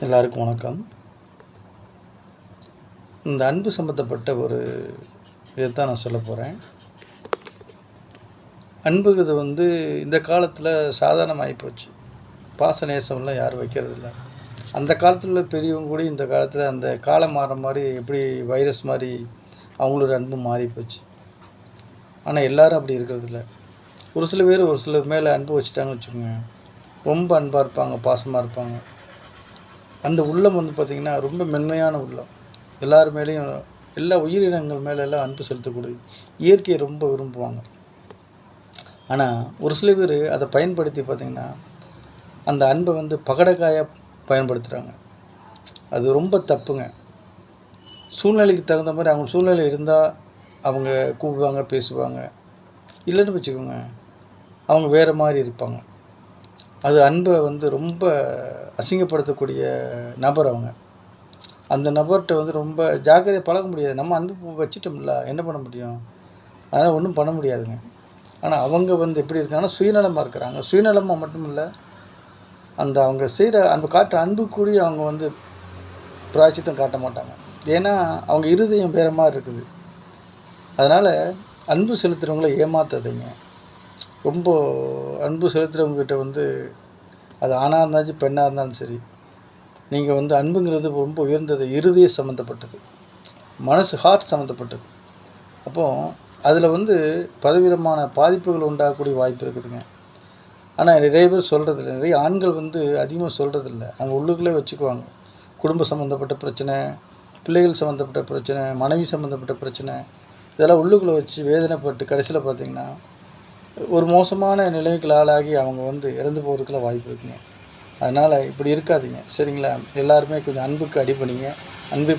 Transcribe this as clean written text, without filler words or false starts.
எல்லாருக்கும் வணக்கம். இந்த அன்பு சம்மந்தப்பட்ட ஒரு இதைத்தான் நான் சொல்ல போகிறேன். அன்புங்கிறது இந்த காலத்தில் சாதாரணமாகி போச்சு. பாச நேசம்லாம் யாரும் வைக்கிறதில்ல. அந்த காலத்தில் உள்ள பெரியவங்க கூட இந்த காலத்தில் அந்த காலம் மாறுற மாதிரி எப்படி வைரஸ் மாதிரி அவங்களோட அன்பு மாறி போச்சு. ஆனால் எல்லோரும் அப்படி இருக்கிறதில்ல. ஒரு சில பேர் ஒரு சிலர் மேலே அன்பு வச்சுட்டாங்கன்னு வச்சுக்கோங்க, ரொம்ப அன்பாக இருப்பாங்க, பாசமாக இருப்பாங்க. அந்த உள்ளம் பார்த்திங்கன்னா ரொம்ப மென்மையான உள்ளம். எல்லார் மேலேயும் எல்லா உயிரினங்கள் மேலெல்லாம் அன்பு செலுத்தக்கூடியது. இயற்கையை ரொம்ப விரும்புவாங்க. ஆனால் ஒரு சில பேர் அதை பயன்படுத்தி பார்த்திங்கன்னா அந்த அன்பை பகடைக்காயாக பயன்படுத்துகிறாங்க. அது ரொம்ப தப்புங்க. சூழ்நிலைக்கு தகுந்த மாதிரி அவங்க சூழ்நிலை இருந்தால் அவங்க கூப்பிடுவாங்க, பேசுவாங்க. இல்லைன்னு வச்சுக்கோங்க, அவங்க வேறு மாதிரி இருப்பாங்க. அது அன்பை ரொம்ப அசிங்கப்படுத்தக்கூடிய நபர் அவங்க. அந்த நபர்கிட்ட ரொம்ப ஜாக்கிரதையாக பழக முடியாது. நம்ம அன்பு வச்சுட்டோம்ல, என்ன பண்ண முடியும்? அதனால் ஒன்றும் பண்ண முடியாதுங்க. ஆனால் அவங்க எப்படி இருக்காங்கன்னா சுயநலமாக இருக்கிறாங்க. சுயநலமாக மட்டும் இல்லை, அந்த அவங்க செய்கிற அன்பு காட்டுற அன்பு கூடி அவங்க பிராய்ச்சித்தம் காட்ட மாட்டாங்க. ஏன்னா அவங்க இருதயம் வேறு மாதிரி இருக்குது. அதனால் அன்பு செலுத்துகிறவங்கள ஏமாத்தாதீங்க. ரொம்ப அன்பு செலுத்துகிறவங்ககிட்ட அது ஆணாக இருந்தாலும் பெண்ணாக இருந்தாலும் சரி, நீங்கள் அன்புங்கிறது ரொம்ப உயர்ந்தது. இருதய சம்மந்தப்பட்டது, மனசு ஹார்ட் சம்மந்தப்பட்டது. அப்போது அதில் பலவிதமான பாதிப்புகள் உண்டாகக்கூடிய வாய்ப்பு இருக்குதுங்க. ஆனால் நிறைய பேர் சொல்கிறதில்ல. நிறைய ஆண்கள் அதிகமாக சொல்கிறதில்ல. அவங்க உள்ளுக்குள்ளே வச்சுக்குவாங்க. குடும்ப சம்மந்தப்பட்ட பிரச்சனை, பிள்ளைகள் சம்மந்தப்பட்ட பிரச்சனை, மனைவி சம்மந்தப்பட்ட பிரச்சனை, இதெல்லாம் உள்ளுக்குள்ளே வச்சு வேதனைப்பட்டு கடைசியில் பார்த்திங்கன்னா ஒரு மோசமான நிலைமைக்கு ஆளாகி அவங்க இறந்து போகிறதுக்குலாம் வாய்ப்பு இருக்குங்க. அதனால் இப்படி இருக்காதீங்க, சரிங்களா? எல்லாருமே கொஞ்சம் அன்புக்கு அடிபணிங்க. அன்பை